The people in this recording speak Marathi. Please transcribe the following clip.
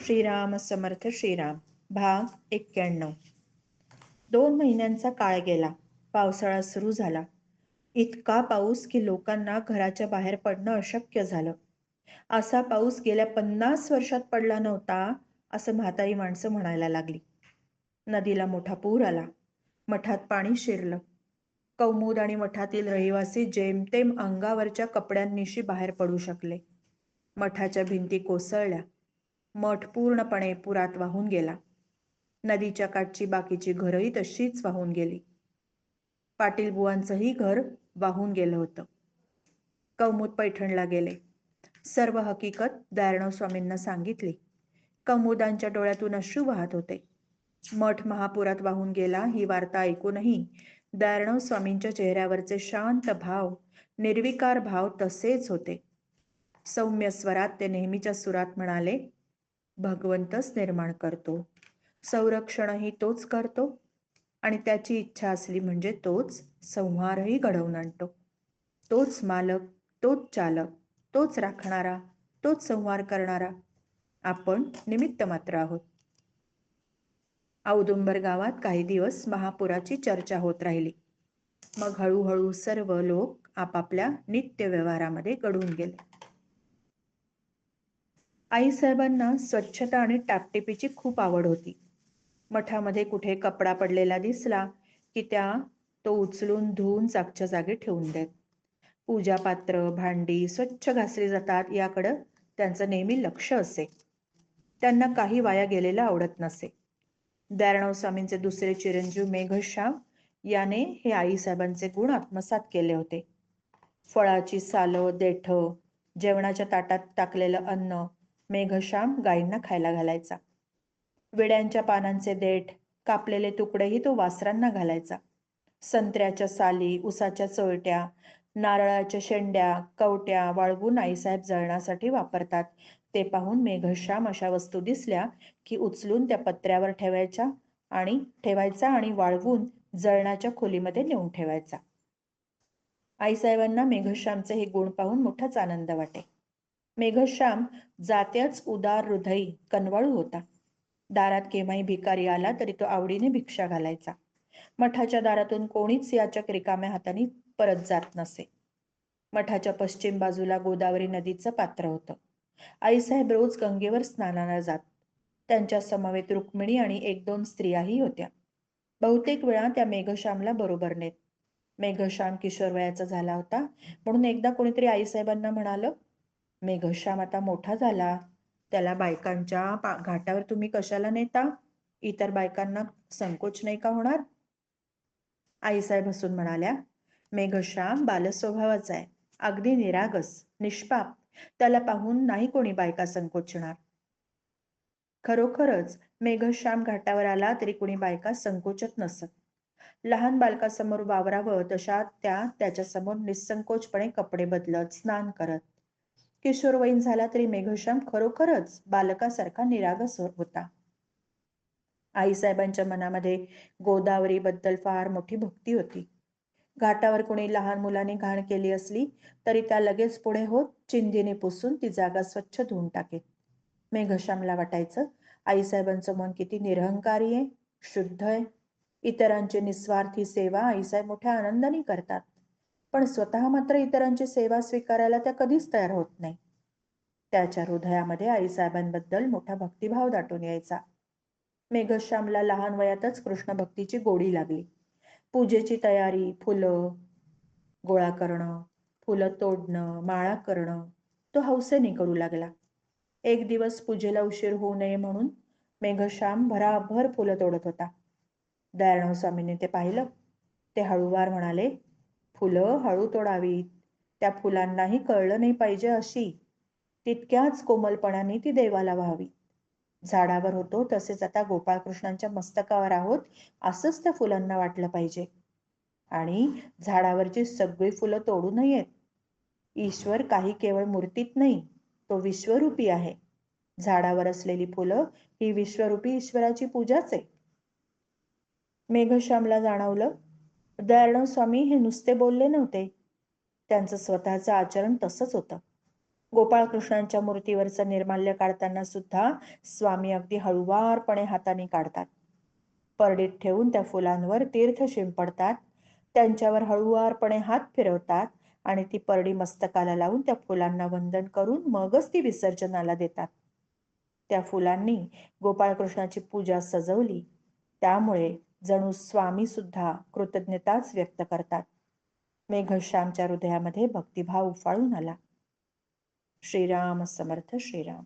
श्रीराम समर्थ श्रीराम. भाग 91. 2 महिन्यांचा काळ गेला. पावसाळा सुरू झाला. इतका पाऊस की लोकांना घराच्या बाहेर पडणं अशक्य झालं. असा पाऊस गेल्या 50 वर्षात पडला नव्हता, असं म्हातारी माणसं म्हणायला लागली. नदीला मोठा पूर आला. मठात पाणी शिरलं. कौमुद आणि मठातील रहिवासी जेमतेम अंगावरच्या कपड्यांनिशी बाहेर पडू शकले. मठाच्या भिंती कोसळल्या. मठ पूर्णपणे पुरात वाहून गेला. नदीच्या काठची बाकीची घरही तशीच वाहून गेली. पाटील बुवांचंही घर वाहून गेलं होतं. कौमुद पैठणला गेले. सर्व हकीकत दयाळराव स्वामींना सांगितली. कौमुदांच्या डोळ्यातून अश्रू वाहत होते. मठ महापुरात वाहून गेला ही वार्ता ऐकूनही दयाळराव स्वामींच्या चेहऱ्यावरचे शांत भाव, निर्विकार भाव तसेच होते. सौम्य स्वरात ते नेहमीच्या सुरात म्हणाले, भगवंतच निर्माण करतो, संरक्षणही तोच करतो आणि त्याची इच्छा असली म्हणजे तोच संहारही घडवून आणतो. तोच मालक, तोच चालक, तोच राखणारा, तोच संहार करणारा. आपण निमित्त मात्र आहोत. औदुंबर गावात काही दिवस महापुराची चर्चा होत राहिली. मग हळूहळू सर्व लोक आपापल्या नित्य व्यवहारामध्ये गढून गेले. आईसाहेबांना स्वच्छता आणि टापटिपीची खूप आवड होती. मठामध्ये कुठे कपडा पडलेला दिसला की तो उचलून धुवून जागच्या जागी ठेवून देत. पूजापात्र, भांडी स्वच्छ घासली जातात याकडं त्यांचं नेहमी लक्ष असे. त्यांना काही वाया गेलेलं आवडत नसे. दयाळराव स्वामींचे दुसरे चिरंजीव मेघश्याम याने हे आईसाहेबांचे गुण आत्मसात केले होते. फळाची सालं, देठं, जेवणाच्या ताटात टाकलेलं अन्न मेघश्याम गायींना खायला घालायचा. विड्यांच्या पानांचे देठ, कापलेले तुकडेही तो वासरांना घालायचा. संत्र्याच्या साली, उसाच्या चोळट्या, नारळाच्या शेंड्या, कवट्या वाळवून आईसाहेब जळणासाठी वापरतात ते पाहून मेघश्याम अशा वस्तू दिसल्या की उचलून त्या पत्र्यावर ठेवायचा आणि वाळवून जळणाच्या खोलीमध्ये नेऊन ठेवायचा. आईसाहेबांना मेघश्यामचे हे गुण पाहून मोठाच आनंद वाटे. मेघश्याम जात्याच उदार हृदयी कनवाळू होता. दारात केव्हाही भिकारी आला तरी तो आवडीने भिक्षा घालायचा. मठाच्या दारातून कोणीच याचक रिकाम्या हाताने परत जात नसे. मठाच्या पश्चिम बाजूला गोदावरी नदीचं पात्र होतं. आईसाहेब रोज गंगेवर स्नानाला जात. त्यांच्या समवेत रुक्मिणी आणि 1-2 स्त्रियाही होत्या. बहुतेक वेळा त्या मेघश्यामला बरोबर नेत. मेघश्याम किशोरवयाचा झाला होता म्हणून एकदा कोणीतरी आईसाहेबांना म्हणालं, मेघश्याम आता मोठा झाला, त्याला बायकांच्या घाटावर तुम्ही कशाला नेता? इतर बायकांना संकोच नाही का होणार? आईसाहेब हसून म्हणाल्या, मेघश्याम बालस्वभावाचा आहे, अगदी निरागस, निष्पाप. त्याला पाहून नाही कोणी बायका संकोचणार. खरोखरच मेघश्याम घाटावर आला तरी कोणी बायका संकोचत नसत. लहान बालकासमोर वावरावं तशा त्याच्यासमोर निसंकोचपणे कपडे बदलत, स्नान करत. किशोरवयीन झाला तरी मेघश्याम खरोखरच बालकासारखा निरागस होता. आईसाहेबांच्या मनामध्ये गोदावरीबद्दल फार मोठी भक्ती होती. घाटावर कोणी लहान मुलाने घाण केली असली तरी त्या लगेच पुढे होत चिंधीने पुसून ती जागा स्वच्छ धुवून टाकेत. मेघश्यामला वाटायचं, आईसाहेबांचं मन किती निरहंकारी आहे, शुद्ध आहे. इतरांची निस्वार्थी सेवा आईसाहेब मोठ्या आनंदाने करतात, पण स्वतः मात्र इतरांची सेवा स्वीकारायला त्या कधीच तयार होत नाही. त्याच्या हृदयामध्ये आईसाहेबांबद्दल मोठा भक्तिभाव दाटून यायचा. मेघश्यामला लहान वयातच कृष्ण भक्तीची गोडी लागली. पूजेची तयारी, फुलं गोळा करणं, फुलं तोडणं, माळा करणं तो हौसेने करू लागला. एक दिवस पूजेला उशीर होऊ नये म्हणून मेघश्याम भराभर फुलं तोडत होता. दयाळराव स्वामींनी ते पाहिलं. ते हळूवार म्हणाले, फुलं हळू तोडावीत, त्या फुलांनाही कळलं नाही पाहिजे अशी. तितक्याच कोमलपणाने ती देवाला व्हावी. झाडावर होतो तसेच आता गोपाळकृष्णांच्या मस्तकावर आहोत असंच त्या फुलांना वाटलं पाहिजे. आणि झाडावरची सगळी फुलं तोडू नयेत. ईश्वर काही केवळ मूर्तीत नाही, तो विश्वरूपी आहे. झाडावर असलेली फुलं ही विश्वरूपी ईश्वराची पूजाच आहे. मेघश्यामला जाणवलं, दयाळराव स्वामी हे नुसते बोलले नव्हते, त्यांचं स्वतःचं आचरण तसंच होतं. गोपाळकृष्णांच्या मूर्तीवरचं निर्माल्य काढताना सुद्धा स्वामी अगदी हळुवारपणे हाताने काढतात. परडीत ठेवून त्या फुलांवर तीर्थ शिंपडतात, त्यांच्यावर हळुवारपणे हात फिरवतात आणि ती परडी मस्तकाला लावून त्या फुलांना वंदन करून मगच ती विसर्जनाला देतात. त्या फुलांनी गोपाळकृष्णाची पूजा सजवली, त्यामुळे जणू स्वामी सुद्धा कृतज्ञताच व्यक्त करतात. मेघश्यामच्या हृदयामध्ये भक्तिभाव उफाळून आला. श्रीराम समर्थ श्रीराम.